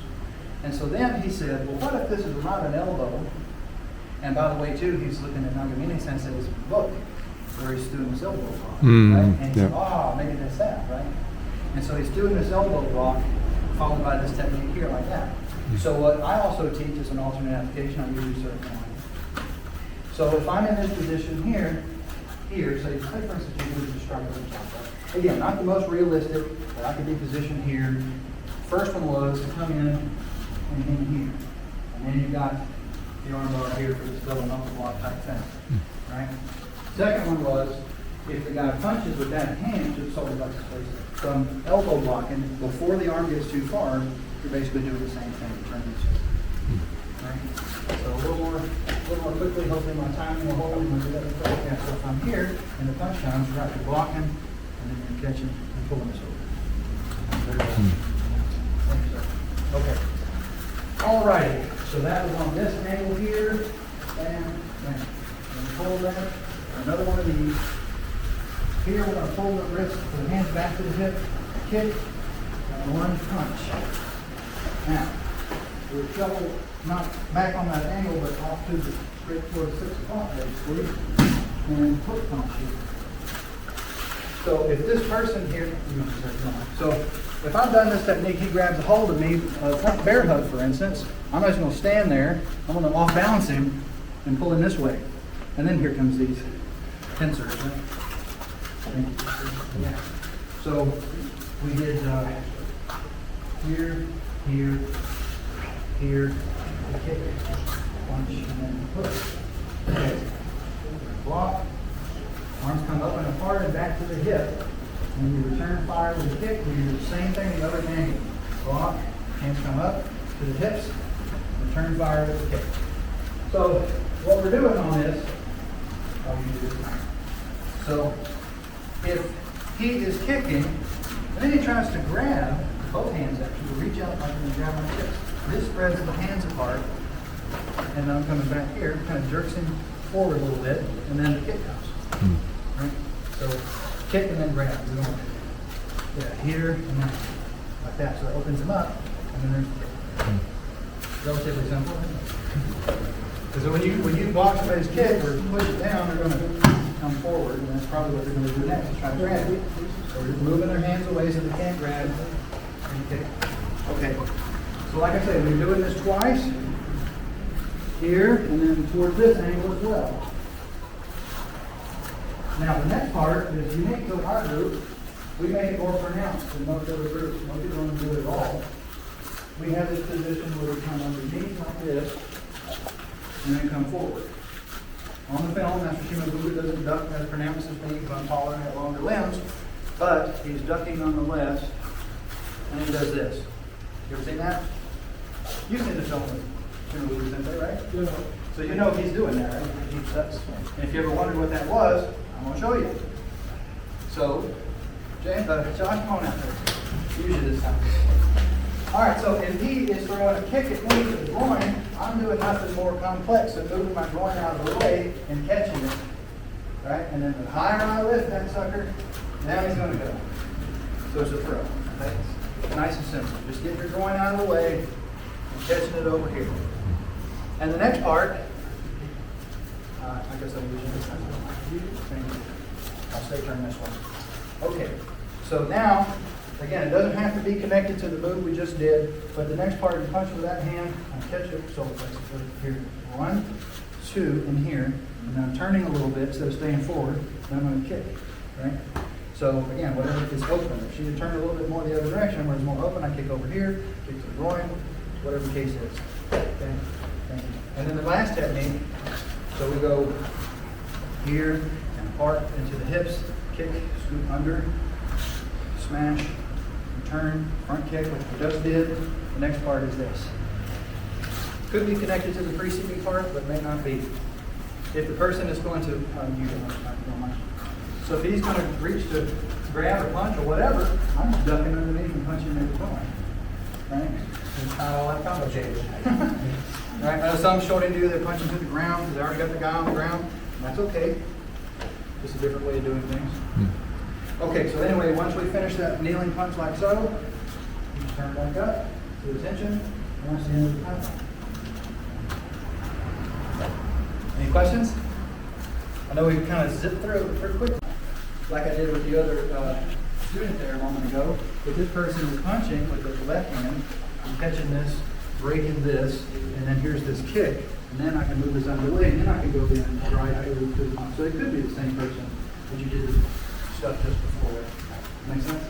And so then he said, well, what if this is not an elbow? And by the way, too, he's looking at Nagamine Sensei's book, where he's doing this elbow block, right? And he said, maybe that's that, right? And so he's doing this elbow block, followed by this technique here, like that. So what I also teach is an alternate application. I usually certain lines. So if I'm in this position here, so you say, for instance, you do the strike over the top, right? Again, not the most realistic, but I could be positioned here. First one was to come in and in here. And then you got the arm bar here for this double knuckle block type thing, right? Second one was if the guy punches with that hand, just solar plexus place, from elbow blocking, before the arm gets too far, you're basically doing the same thing. Turn this way. Right? So a little more quickly, hopefully my timing will hold. Yeah, so if I'm here and the punch comes, you're actually blocking, and then you're catching and pulling this over. Very good. Thank you, sir. Okay. All righty. So that was on this angle here. And pull that. Another one of these. Here we're going to pull the wrist, put the hands back to the hip, kick, and lunge punch. Now, we'll shovel not back on that angle, but off to the straight towards 6 o'clock, basically, and hook punch here. So if this person here, so if I've done this technique, he grabs a hold of me, front bear hug, for instance, I'm just going to stand there, I'm going to off balance him and pull him this way. And then here comes these pincers. Right? Yeah. So we did here, here, here, kick, punch, and then push. Okay. Block, arms come up and apart and back to the hip. When you return fire with the kick, we do the same thing the other angle. Block, hands come up to the hips, return fire with the kick. So what we're doing on this, I'll use this time. So if he is kicking, and then he tries to grab both hands actually, to reach out like I'm going to grab my hips. This spreads the hands apart, and then I'm coming back here, kind of jerks him forward a little bit, and then the kick comes. Right? So kick and then grab. We don't yeah, here and then like that. So it opens him up, and then there's the kick. Relatively simple. Because when you block somebody's kick or push it down, they're going to come forward, and that's probably what they're going to do next, is try to grab it. So we're just moving their hands away so they can't grab and kick. Okay. So like I said, we're doing this twice, here, and then towards this angle as well. Now the next part is unique to our group. We make it more pronounced than most other groups. Most people don't do it at all. We have this position where we come underneath like this, and then come forward. On the film, Master Shimabubu doesn't duck as pronounced as me because I'm taller and have longer limbs, but he's ducking nonetheless, and he does this. You ever seen that? You've seen the film with Shimabubu Sensei, right? Yeah. So you know he's doing that, right? He ducks. And if you ever wondered what that was, I'm going to show you. So, Josh, come on out there. Use you this time. All right, so if he is throwing a kick at me to the groin, I'm doing nothing more complex than moving my groin out of the way and catching it. Right? And then the higher I lift that sucker, now he's going to go. So it's a throw. Okay? It's nice and simple. Just get your groin out of the way and catching it over here. And the next part, I guess I'll use this time. I'll stay turn this one. Okay, so now, again, it doesn't have to be connected to the move we just did, but the next part, you punch with that hand, I catch it, so it's here, 1, 2, and here, and I'm turning a little bit instead of staying forward, then I'm going to kick, right? So again, whatever is open, if she would turn a little bit more the other direction, where it's more open, I kick over here, kick to the groin, whatever the case is. Okay, thank you. And then the last technique, so we go here and apart into the hips, kick, scoot under, smash, return, front kick, like we just did. The next part is this. Could be connected to the preceding part, but may not be. If the person is going to, you don't mind. So if he's going to reach to grab or punch or whatever, I'm just ducking underneath and punching him in the groin. Right? It's not all that complicated. Right? I know some short do, they punch him to the ground because they already got the guy on the ground. That's okay. Just a different way of doing things. Okay, so anyway, once we finish that kneeling punch like so, you just turn back up to attention, and that's the end of the kata. Any questions? I know we kind of zipped through it pretty quick, like I did with the other student there a moment ago. But this person is punching with the left hand, I'm catching this, breaking this, and then here's this kick, and then I can move this under the leg, and then I can go in and right over to the punch. So it could be the same person that you did this stuff just before. Make sense?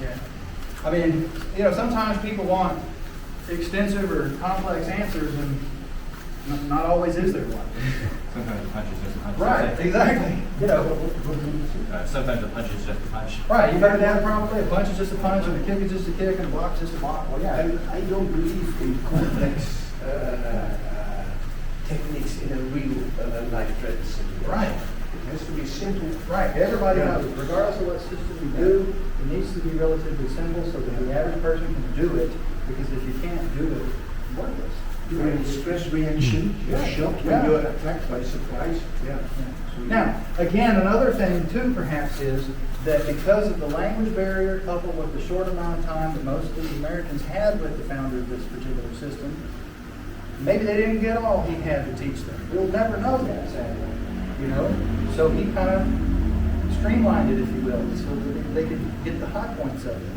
Yeah. I mean, sometimes people want extensive or complex answers, and Not always is there one. Sometimes a punch is just a punch. Right, exactly. You know, Sometimes a punch is just a punch. right, you better down probably, a punch is just a punch, and a kick is just a kick, and a block is just a block. Well, yeah. I don't believe in complex techniques in a real life practice. Right. It has to be simple. Right, everybody knows, regardless of what system you do, it needs to be relatively simple so that the average person can do it, because if you can't do it, it's worthless. You have a stress reaction, you're shocked when you're attacked by surprise. Yeah. Now, again, another thing too perhaps is that because of the language barrier coupled with the short amount of time that most of the Americans had with the founder of this particular system, maybe they didn't get all he had to teach them. We'll never know that, sadly. You know? So he kind of streamlined it, if you will, so that they could get the high points of it.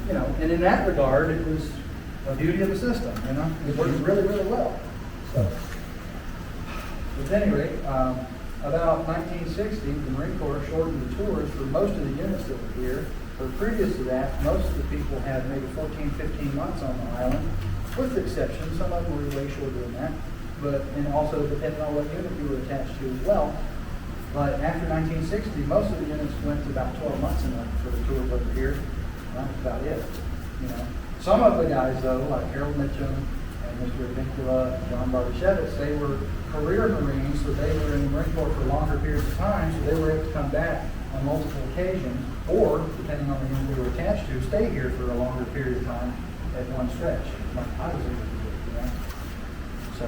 You know, and in that regard, it was a beauty of a system, you know? It worked really, really well. So, at any rate, about 1960, the Marine Corps shortened the tours for most of the units that were here. But previous to that, most of the people had maybe 14, 15 months on the island, with exceptions. Some of them were way shorter than that. But, and also depending on what unit you were attached to as well. But after 1960, most of the units went to about 12 months for the tours over here. That's about it, you know. Some of the guys, though, like Harold Mitchum and Mr. Vincula, John Barbashevitz, they were career Marines, so they were in the Marine Corps for longer periods of time, so they were able to come back on multiple occasions, or, depending on the unit they were attached to, stay here for a longer period of time at one stretch, like I was able to do, you know. So,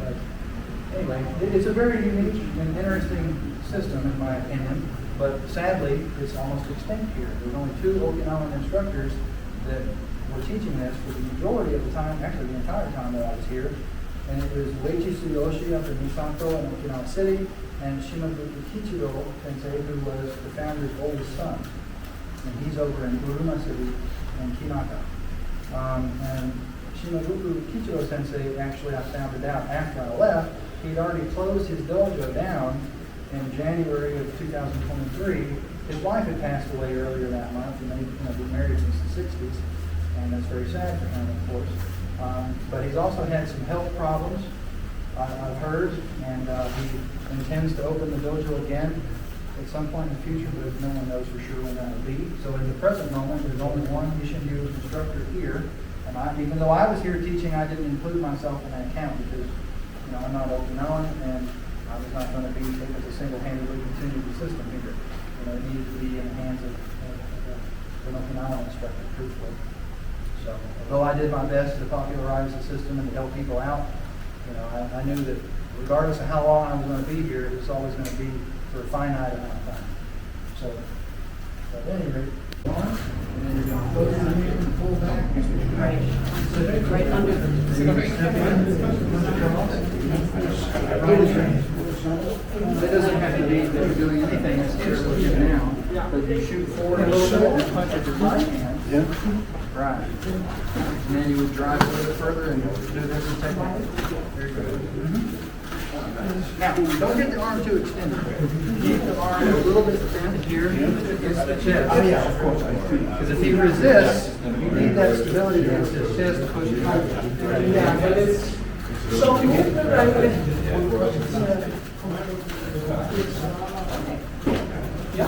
but anyway, it's a very unique and interesting system, in my opinion, but sadly, it's almost extinct here. There's only 2 Okinawan instructors that were teaching this for the majority of the time, actually the entire time that I was here. And it was Weiichi Tsuyoshi up in Asato in Okinawa City, and Shimabuku Kichiro sensei, who was the founder's oldest son. And he's over in Uruma City and Kinaka. And Shimabuku Kichiro sensei, actually I found it out after I left, he'd already closed his dojo down in January of 2023. His wife had passed away earlier that month, and they've been married since the 60s, and that's very sad for him, of course. But he's also had some health problems, I've heard, and he intends to open the dojo again at some point in the future, but no one knows for sure when that will be. So in the present moment, there's only one Isshinryu instructor here, and even though I was here teaching, I didn't include myself in that count because, you know, I'm not Okinawan, and I was not going to be able to single-handedly continue the system here. You know, it needed to be in the hands of an Okinawan instructor, truthfully. So, although I did my best to popularize the system and to help people out, you know, I knew that regardless of how long I was going to be here, it was always going to be for a finite amount of time. So, at any rate, and then you're going to close down here and pull back. Right under It doesn't have to be that you're doing anything necessarily with it now, but you shoot forward a little bit and punch at your right hand. Yeah. Right. And then you would drive a little bit further and do this and technique. Very good. Now, don't get the arm too extended. Keep the arm a little bit bent here against the chest. Oh, yeah, of course. Because if he resists, you need that stability against his chest to push it out. Yeah, but it's so move the right way.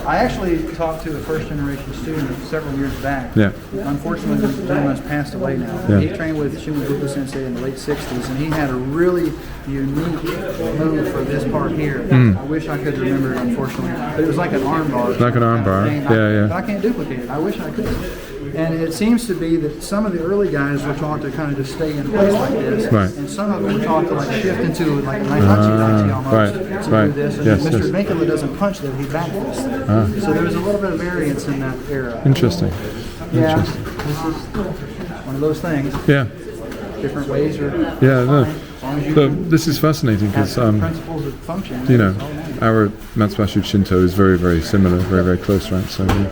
I actually talked to a first-generation student several years back. Yeah. Unfortunately, he's pretty much passed away now. Yeah. He trained with Shimabuku Sensei in the late 60s, and he had a really unique move for this part here. I wish I could remember it, unfortunately. But it was like an arm bar. Like an arm bar. And Yeah. I can't duplicate it. I wish I could. And it seems to be that some of the early guys were taught to kind of just stay in place like this. Right. And some of them were taught to like shift into like a Naihachi almost right, to right. do this. And Yes, Mr. yes. Vincula doesn't punch them, he back fists. So there was a little bit of variance in that era. Interesting. Yeah, Interesting. this is one of those things. Yeah. Different ways are Yeah. No. fine, as long as you So can this is fascinating have because the principles that function. you know, that's all that matters. our Matsubashi Shinto is very, very similar, very, very close, right? So yeah.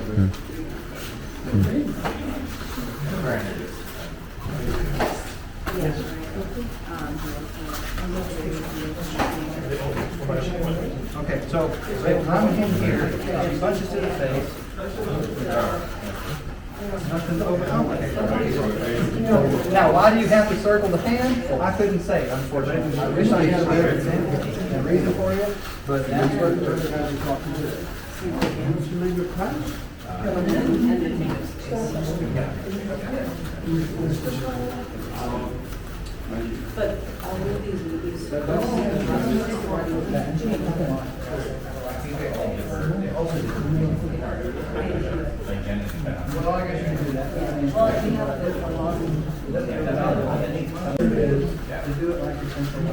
Okay, so I'm in here, she punches to the face. Nothing overcomplicated. Now, why do you have to circle the hand? I couldn't say, unfortunately. I wish I had a better example and reason for you, but that's what the person has to talk to do. But all of these movies. Well, I guess you can do that. Well, if you have this along. To do it like you're central.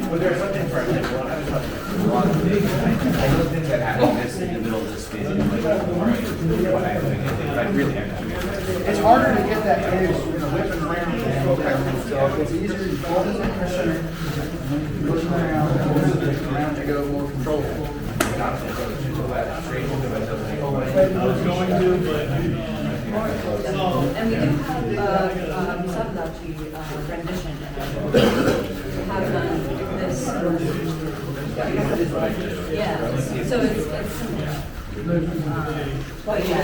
Well, there's something for example, I don't think that having this in the middle of the space is like what I really have to do. It's harder to get that edge, whipping around. So it's easier to hold it in your center, push around to go more controllable. And we do have Sabachi rendition, and I have done this. Yeah, so it's similar. But yeah.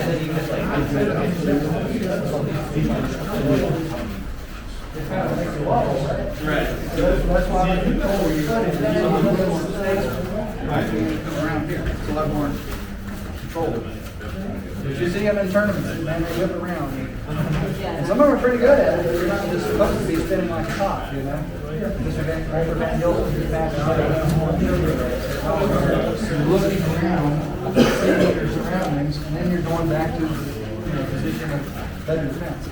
Right. That's why I control where you put it. Around here, it's a lot more controllable. You see them in tournaments, and they whip around. And some of them are pretty good at it, but you're not just supposed to be spinning like a top, Just over Van Hills, you're passing out. You're looking around, seeing your surroundings, and then you're going back to the position of better defense.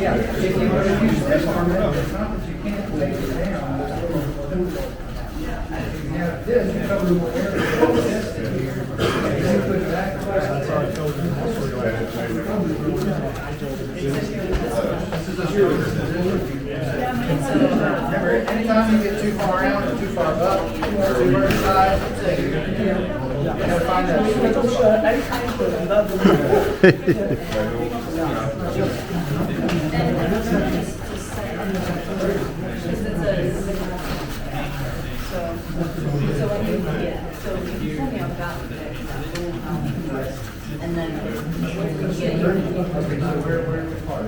Yeah, if you stiff arm it, it's not that you can't take it down. If you have this, you cover more area. You put it back. Remember, anytime you get too far out or too far up, or too far inside, you gotta find that. So if you tell me about it, and then Okay, so where we part?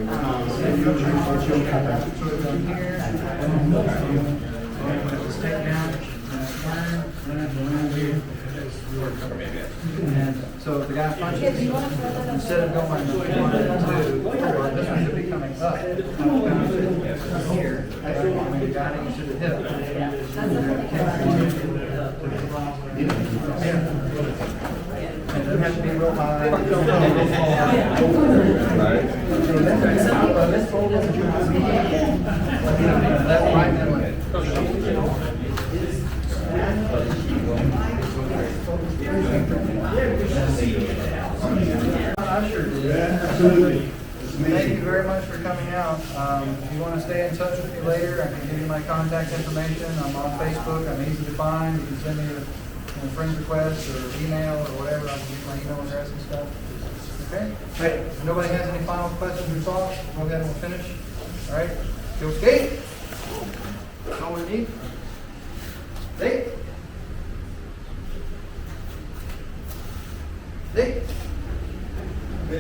Just take down, turn, around here. And so if the guy punches, instead of going 1, 2, 4, this one should be coming up. Here, guiding to the hip. It doesn't have to be real high. This fold isn't too high. That's right in way. I sure did. Absolutely. Thank you very much for coming out. If you want to stay in touch with me later, I can give you my contact information. I'm on Facebook. I'm easy to find. You can send me a friend request or email or whatever. I can give my email address and stuff. Okay? Hey, if nobody has any final questions or thoughts, go ahead and we'll finish. All right? Go skate. That's all we need. Skate. Skate. I